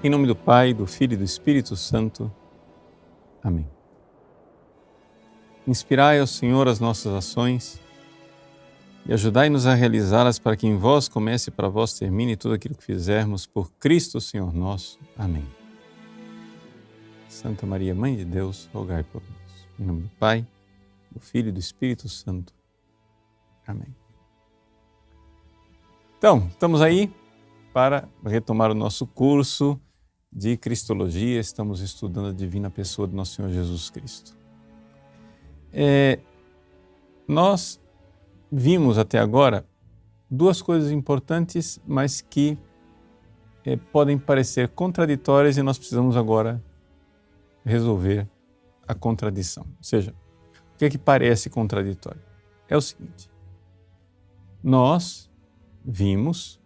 Em nome do Pai, do Filho e do Espírito Santo. Amém. Inspirai ao Senhor as nossas ações e ajudai-nos a realizá-las para que em vós comece e para vós termine tudo aquilo que fizermos por Cristo Senhor nosso. Amém. Santa Maria, Mãe de Deus, rogai por nós. Em nome do Pai, do Filho e do Espírito Santo. Amém. Então, estamos aí para retomar o nosso curso de Cristologia. Estamos estudando a divina pessoa do nosso Senhor Jesus Cristo. Nós vimos até agora duas coisas importantes, mas que podem parecer contraditórias e nós precisamos agora resolver a contradição. Ou seja, o que é que parece contraditório? É o seguinte: nós vimos,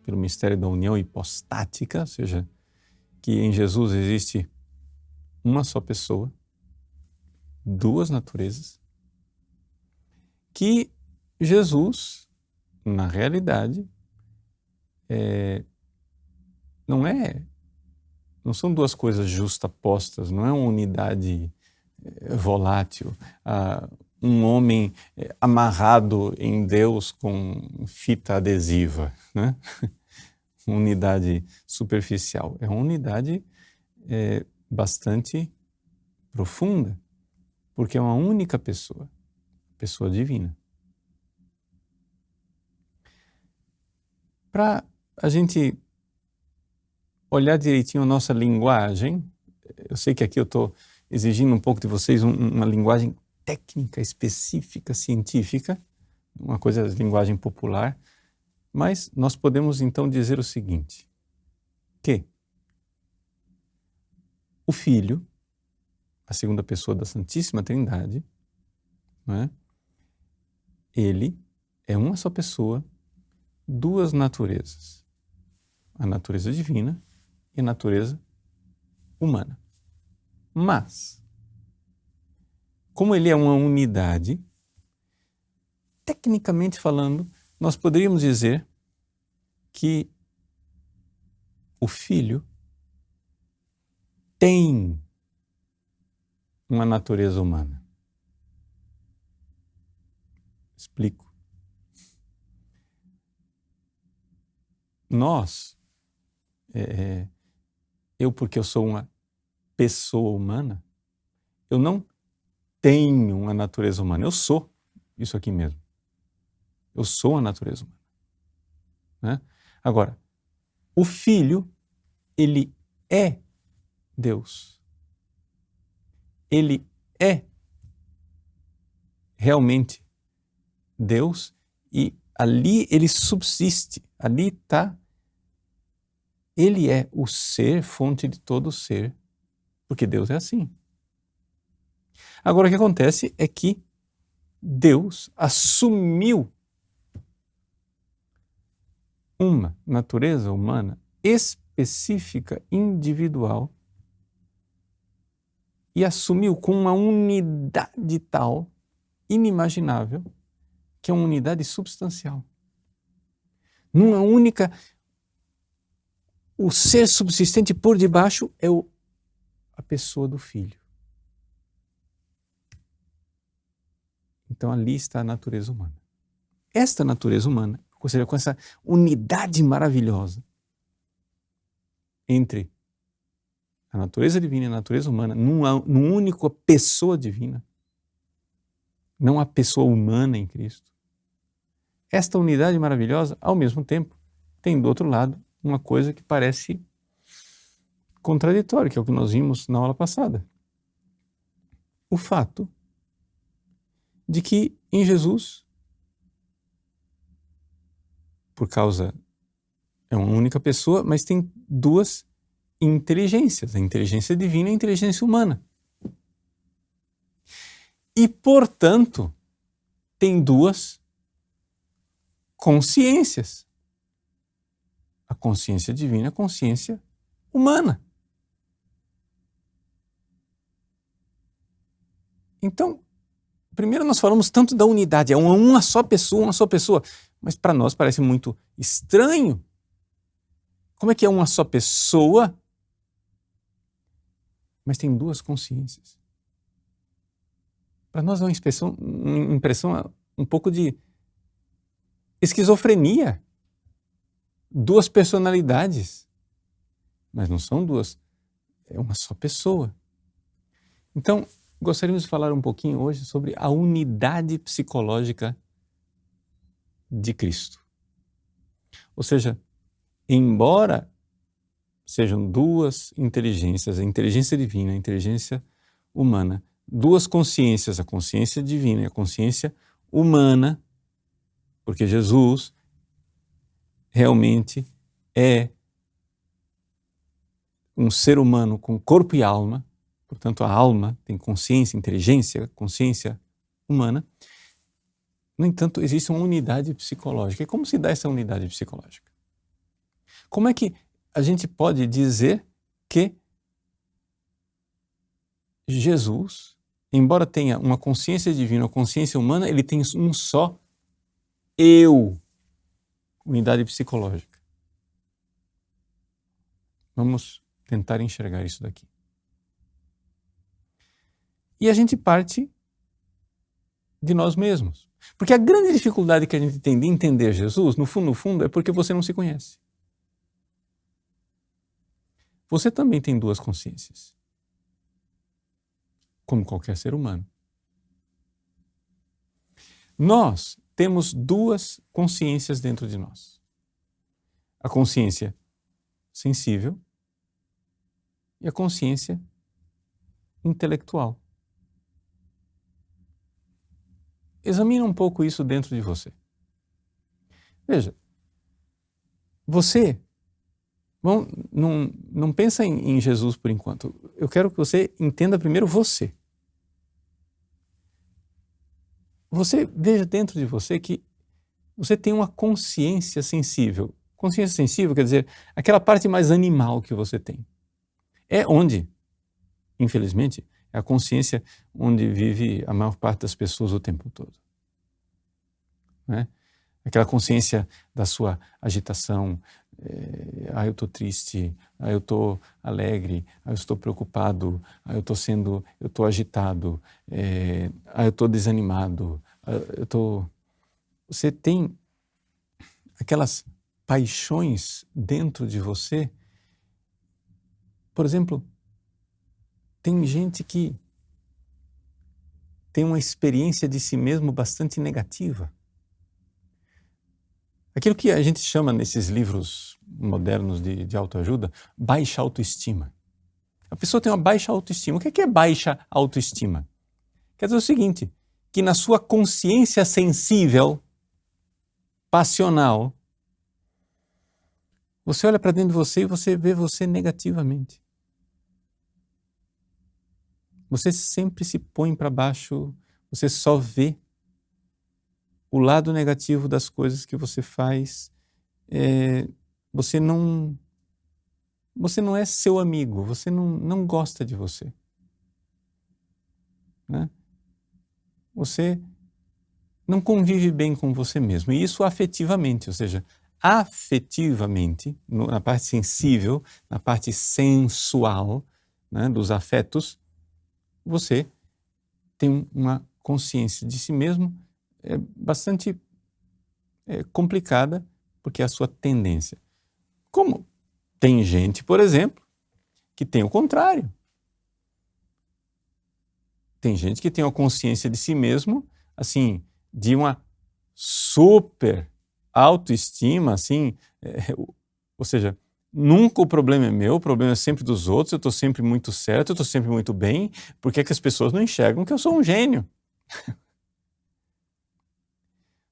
pelo mistério da união hipostática, ou seja, que em Jesus existe uma só pessoa, duas naturezas, que Jesus, na realidade, não são duas coisas justapostas, não é uma unidade volátil, um homem amarrado em Deus com fita adesiva, né? Uma unidade superficial, é uma unidade bastante profunda, porque é uma única pessoa, pessoa divina. Para a gente olhar direitinho a nossa linguagem, eu sei que aqui eu estou exigindo um pouco de vocês uma linguagem técnica, específica, científica, uma coisa de linguagem popular, mas nós podemos então dizer o seguinte, que o Filho, a segunda pessoa da Santíssima Trindade, né, ele é uma só pessoa, duas naturezas, a natureza divina e a natureza humana. Mas, como ele é uma unidade, tecnicamente falando, nós poderíamos dizer que o Filho tem uma natureza humana. Explico. Nós, eu porque eu sou uma pessoa humana, eu não tenho uma natureza humana, eu sou isso aqui mesmo. Eu sou a natureza humana. Né? Agora, o Filho, ele é Deus. Ele é realmente Deus e ali ele subsiste, ali está. Ele é o ser, fonte de todo ser, porque Deus é assim. Agora, o que acontece é que Deus assumiu uma natureza humana específica, individual, e assumiu com uma unidade tal, inimaginável, que é uma unidade substancial. Numa única, o ser subsistente por debaixo é a pessoa do Filho. Então ali está a natureza humana. Esta natureza humana, ou seja, com essa unidade maravilhosa entre a natureza divina e a natureza humana, numa única pessoa divina, não a pessoa humana em Cristo. Esta unidade maravilhosa, ao mesmo tempo, tem do outro lado uma coisa que parece contraditória, que é o que nós vimos na aula passada. O fato de que em Jesus, por causa, é uma única pessoa, mas tem duas inteligências, a inteligência divina e a inteligência humana. E, portanto, tem duas consciências. A consciência divina e a consciência humana. Então, primeiro nós falamos tanto da unidade, é uma só pessoa, mas para nós parece muito estranho. Como é que é uma só pessoa mas tem duas consciências. Para nós é uma impressão um pouco de esquizofrenia. Duas personalidades. Mas não são duas, é uma só pessoa. Então, gostaríamos de falar um pouquinho hoje sobre a unidade psicológica de Cristo. Ou seja, embora sejam duas inteligências, a inteligência divina e a inteligência humana, duas consciências, a consciência divina e a consciência humana, porque Jesus realmente é um ser humano com corpo e alma, portanto a alma tem consciência, inteligência, consciência humana. No entanto, existe uma unidade psicológica. E como se dá essa unidade psicológica? Como é que a gente pode dizer que Jesus, embora tenha uma consciência divina, uma consciência humana, ele tem um só eu, unidade psicológica? Vamos tentar enxergar isso daqui. E a gente parte de nós mesmos. Porque a grande dificuldade que a gente tem de entender Jesus, no fundo, é porque você não se conhece. Você também tem duas consciências, como qualquer ser humano. Nós temos duas consciências dentro de nós. A consciência sensível e a consciência intelectual. Examina um pouco isso dentro de você. Veja, você não pensa em Jesus por enquanto. Eu quero que você entenda primeiro você. Você veja dentro de você que você tem uma consciência sensível. Consciência sensível quer dizer aquela parte mais animal que você tem. É onde, infelizmente, é a consciência onde vive a maior parte das pessoas o tempo todo. Né? Aquela consciência da sua agitação, eu estou triste, eu estou alegre, eu estou preocupado, eu estou agitado, eu estou desanimado, Você tem aquelas paixões dentro de você. Por exemplo, tem gente que tem uma experiência de si mesmo bastante negativa. Aquilo que a gente chama nesses livros modernos de autoajuda, baixa autoestima. A pessoa tem uma baixa autoestima. O que é baixa autoestima? Quer dizer o seguinte, que na sua consciência sensível, passional, você olha para dentro de você e você vê você negativamente. Você sempre se põe para baixo, você só vê o lado negativo das coisas que você faz. Você não é seu amigo, você não gosta de você. Né? Você não convive bem com você mesmo. E isso afetivamente, ou seja, afetivamente, na parte sensível, na parte sensual, né, dos afetos, você tem uma consciência de si mesmo bastante complicada, porque é a sua tendência. Como tem gente, por exemplo, que tem o contrário. Tem gente que tem uma consciência de si mesmo, assim, de uma super autoestima, assim, ou seja, nunca o problema é meu, o problema é sempre dos outros, eu estou sempre muito certo, eu estou sempre muito bem, porque é que as pessoas não enxergam que eu sou um gênio?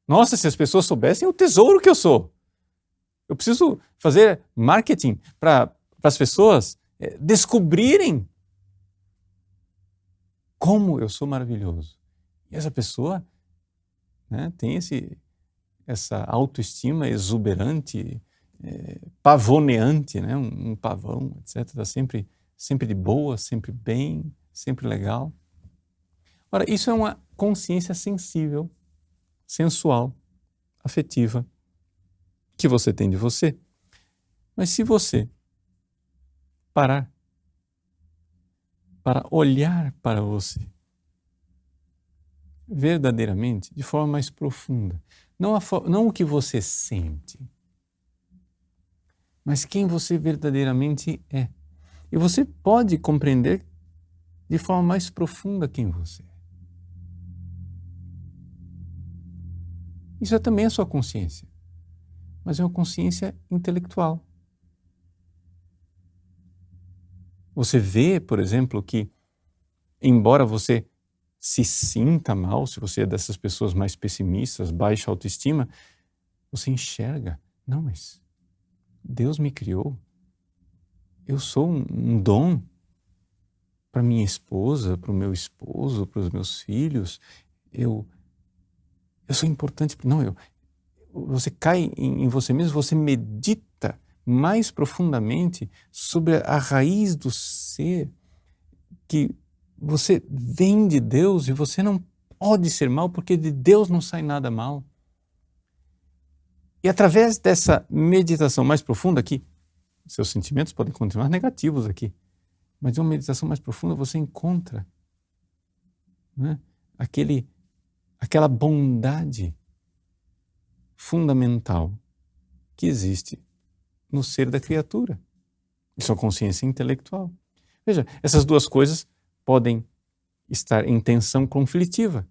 Nossa, se as pessoas soubessem o tesouro que eu sou. Eu preciso fazer marketing para as pessoas descobrirem como eu sou maravilhoso. E essa pessoa, né, tem essa autoestima exuberante, pavoneante, né, um pavão, etc. Está sempre de boa, sempre bem, sempre legal. Ora, isso é uma consciência sensível, sensual, afetiva, que você tem de você. Mas se você parar para olhar para você verdadeiramente, de forma mais profunda. Não o que você sente, mas quem você verdadeiramente é. E você pode compreender de forma mais profunda quem você é. Isso é também a sua consciência, mas é uma consciência intelectual. Você vê, por exemplo, que embora você se sinta mal, se você é dessas pessoas mais pessimistas, baixa autoestima, você enxerga, não, mas Deus me criou, eu sou um dom para minha esposa, para o meu esposo, para os meus filhos, eu sou importante, não, você cai em você mesmo, você medita mais profundamente sobre a raiz do ser, que você vem de Deus e você não pode ser mal, porque de Deus não sai nada mal. E através dessa meditação mais profunda aqui, seus sentimentos podem continuar negativos aqui, mas de uma meditação mais profunda você encontra, né, aquela bondade fundamental que existe no ser da criatura, e sua consciência intelectual. Veja, essas duas coisas podem estar em tensão conflitiva.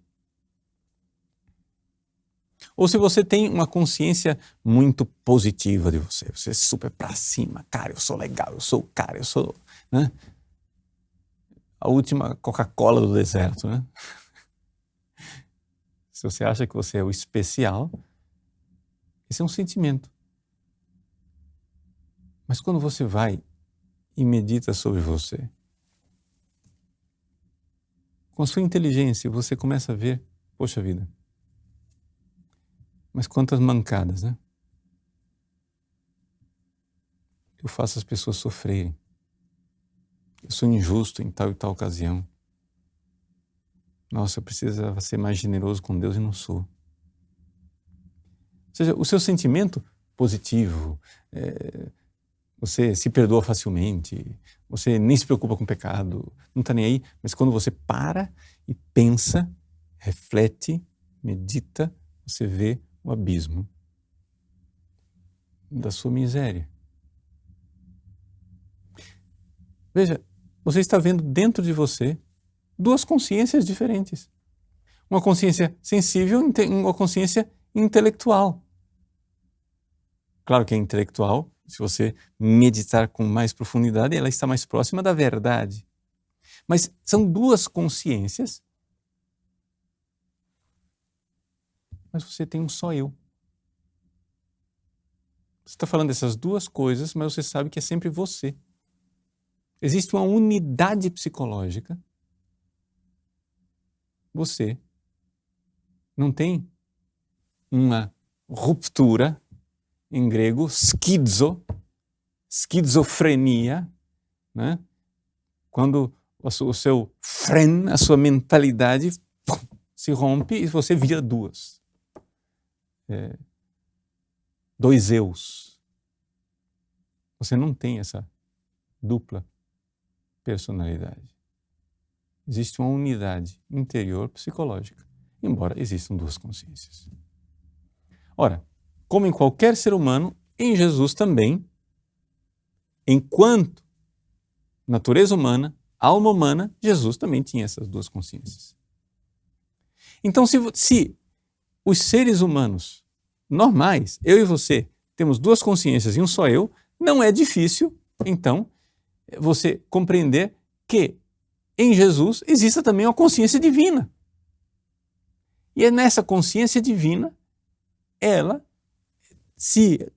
Ou se você tem uma consciência muito positiva de você, você é super pra cima, cara, eu sou legal, eu sou o cara, eu sou, né, a última Coca-Cola do deserto, né? Se você acha que você é o especial, esse é um sentimento. Mas quando você vai e medita sobre você, com a sua inteligência, você começa a ver, poxa vida, mas quantas mancadas, né? Eu faço as pessoas sofrerem. Eu sou injusto em tal e tal ocasião. Nossa, eu precisava ser mais generoso com Deus e não sou. Ou seja, o seu sentimento positivo, você se perdoa facilmente, você nem se preocupa com o pecado, não está nem aí, mas quando você para e pensa, reflete, medita, você vê o abismo da sua miséria. Veja, você está vendo dentro de você duas consciências diferentes. Uma consciência sensível e uma consciência intelectual. Claro que é intelectual, se você meditar com mais profundidade, ela está mais próxima da verdade. Mas são duas consciências, mas você tem um só eu. Você está falando dessas duas coisas, mas você sabe que é sempre você. Existe uma unidade psicológica. Você não tem uma ruptura, em grego, esquizofrenia, né? Quando o seu fren, a sua mentalidade se rompe e você vira dois eus. Você não tem essa dupla personalidade. Existe uma unidade interior psicológica, embora existam duas consciências. Ora, como em qualquer ser humano, em Jesus também, enquanto natureza humana, alma humana, Jesus também tinha essas duas consciências. Então, se os seres humanos normais, eu e você, temos duas consciências e um só eu, não é difícil, então, você compreender que em Jesus existe também uma consciência divina. E é nessa consciência divina, ela se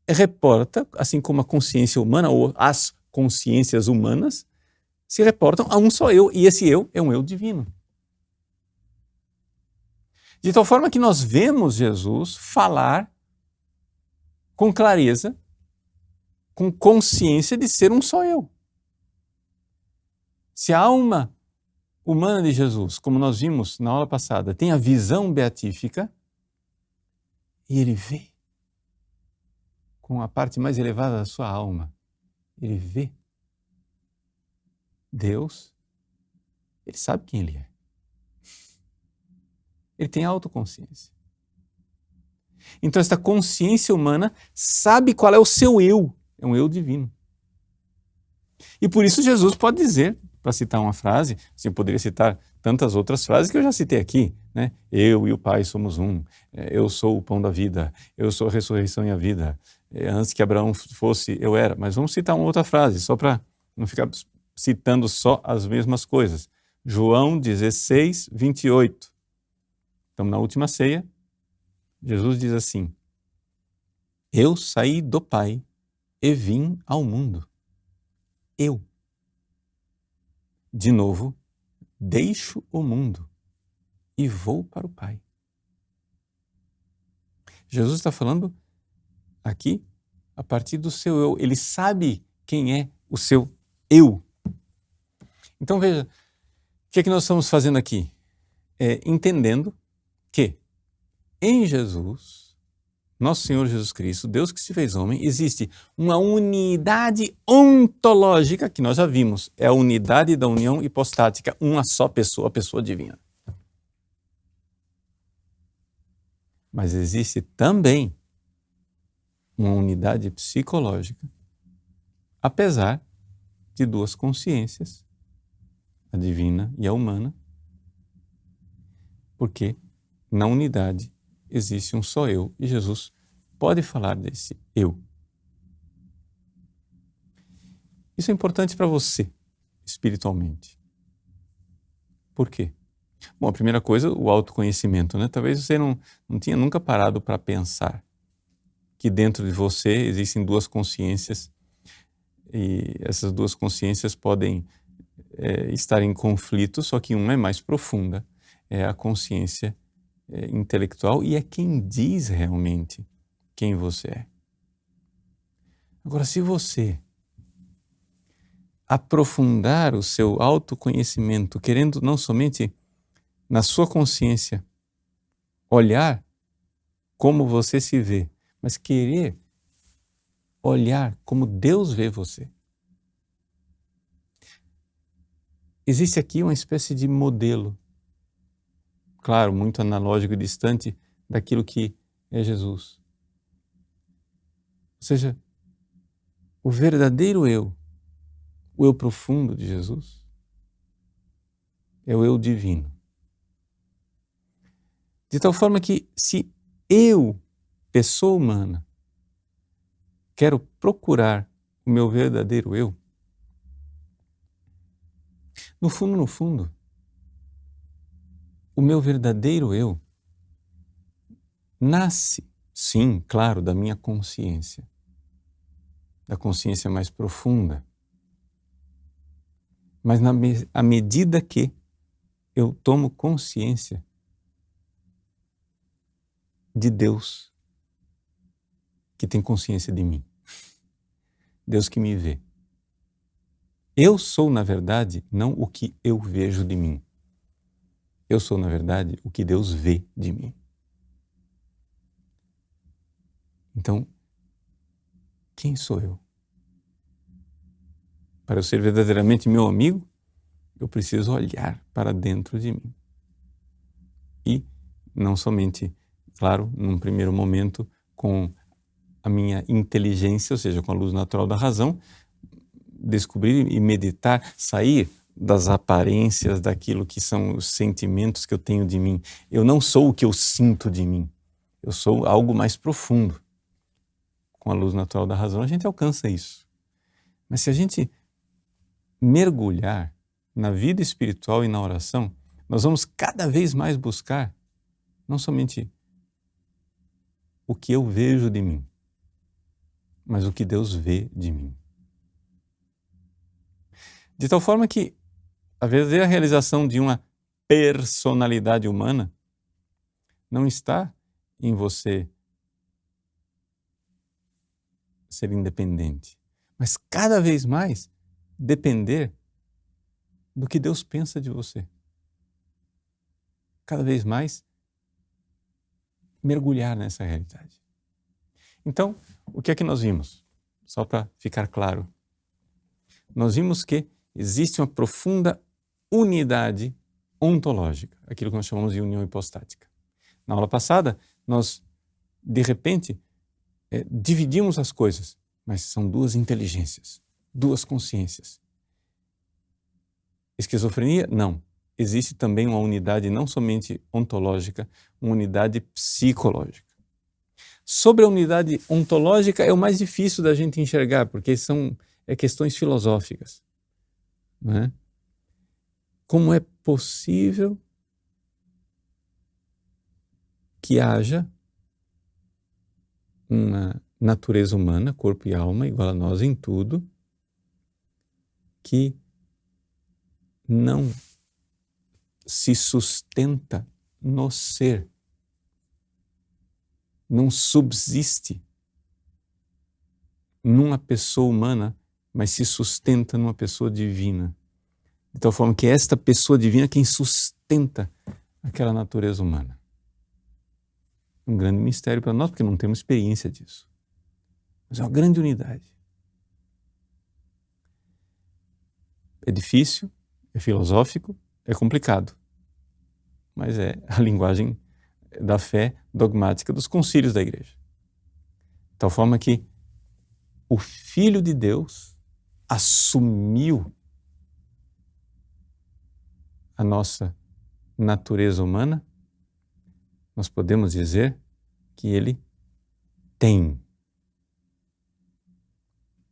reporta, assim como a consciência humana, ou as consciências humanas, se reportam a um só eu, e esse eu é um eu divino. De tal forma que nós vemos Jesus falar com clareza, com consciência de ser um só eu. Se a alma humana de Jesus, como nós vimos na aula passada, tem a visão beatífica, e ele vê com a parte mais elevada da sua alma, ele vê Deus Ele sabe quem ele é. Ele tem autoconsciência. Então, esta consciência humana sabe qual é o seu eu. É um eu divino. E por isso Jesus pode dizer, para citar uma frase, assim, eu poderia citar tantas outras frases que eu já citei aqui, né? Eu e o Pai somos um, eu sou o pão da vida, eu sou a ressurreição e a vida. Antes que Abraão fosse, eu era. Mas vamos citar uma outra frase, só para não ficar citando só as mesmas coisas. João 16, 28. Estamos na última ceia. Jesus diz assim: eu saí do Pai e vim ao mundo. Eu, de novo, deixo o mundo e vou para o Pai. Jesus está falando aqui a partir do seu eu. Ele sabe quem é o seu eu. Então veja, o que é que nós estamos fazendo aqui? Entendendo que em Jesus, nosso Senhor Jesus Cristo, Deus que se fez homem, existe uma unidade ontológica que nós já vimos. É a unidade da união hipostática, uma só pessoa, a pessoa divina. Mas existe também uma unidade psicológica, apesar de duas consciências, a divina e a humana, porque na unidade existe um só eu e Jesus pode falar desse eu. Isso é importante para você, espiritualmente. Por quê? Bom, a primeira coisa, o autoconhecimento, né? Talvez você não tinha nunca parado para pensar que dentro de você existem duas consciências e essas duas consciências podem estar em conflito, só que uma é mais profunda, é a consciência intelectual e é quem diz realmente quem você é. Agora, se você aprofundar o seu autoconhecimento, querendo não somente na sua consciência olhar como você se vê, mas querer olhar como Deus vê você. Existe aqui uma espécie de modelo, claro, muito analógico e distante daquilo que é Jesus. Ou seja, o verdadeiro eu, o eu profundo de Jesus, é o eu divino. De tal forma que se eu, pessoa humana, quero procurar o meu verdadeiro eu, no fundo, o meu verdadeiro eu nasce, sim, claro, da minha consciência, da consciência mais profunda. Mas à medida que eu tomo consciência de Deus, que tem consciência de mim, Deus que me vê. Eu sou, na verdade, não o que eu vejo de mim. Eu sou, na verdade, o que Deus vê de mim. Então, quem sou eu? Para eu ser verdadeiramente meu amigo, eu preciso olhar para dentro de mim. E não somente, claro, num primeiro momento, com a minha inteligência, ou seja, com a luz natural da razão, descobrir e meditar, sair das aparências daquilo que são os sentimentos que eu tenho de mim. Eu não sou o que eu sinto de mim. Eu sou algo mais profundo. Com a luz natural da razão, a gente alcança isso. Mas se a gente mergulhar na vida espiritual e na oração, nós vamos cada vez mais buscar não somente o que eu vejo de mim, mas o que Deus vê de mim. De tal forma que a verdadeira realização de uma personalidade humana não está em você ser independente, mas cada vez mais depender do que Deus pensa de você. Cada vez mais mergulhar nessa realidade. Então, o que é que nós vimos? Só para ficar claro. Nós vimos que existe uma profunda unidade ontológica, aquilo que nós chamamos de união hipostática. Na aula passada, nós, de repente, dividimos as coisas, mas são duas inteligências, duas consciências. Esquizofrenia? Não. Existe também uma unidade não somente ontológica, uma unidade psicológica. Sobre a unidade ontológica é o mais difícil da gente enxergar, porque são questões filosóficas, não é? Como é possível que haja uma natureza humana, corpo e alma, igual a nós em tudo, que não se sustenta no ser, não subsiste numa pessoa humana, mas se sustenta numa pessoa divina. De tal forma que esta pessoa divina é quem sustenta aquela natureza humana. Um grande mistério para nós, porque não temos experiência disso. Mas é uma grande unidade. É difícil, é filosófico, é complicado. Mas é a linguagem da fé dogmática dos concílios da igreja. De tal forma que o Filho de Deus assumiu a nossa natureza humana, nós podemos dizer que ele tem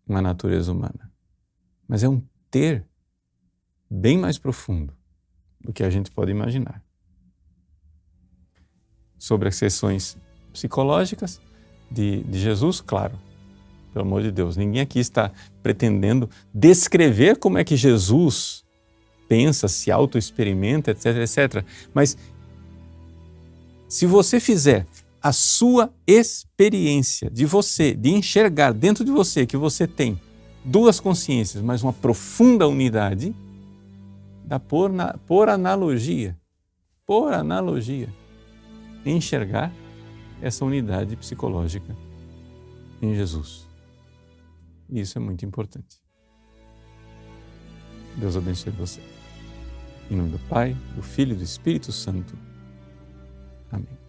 uma natureza humana. Mas é um ter bem mais profundo do que a gente pode imaginar. Sobre as questões psicológicas de Jesus, claro, pelo amor de Deus, ninguém aqui está pretendendo descrever como é que Jesus pensa, se auto-experimenta, etc, etc. Mas se você fizer a sua experiência de você, de enxergar dentro de você que você tem duas consciências, mas uma profunda unidade, dá por analogia, enxergar essa unidade psicológica em Jesus. E isso é muito importante. Deus abençoe você. Em nome do Pai, do Filho e do Espírito Santo. Amém.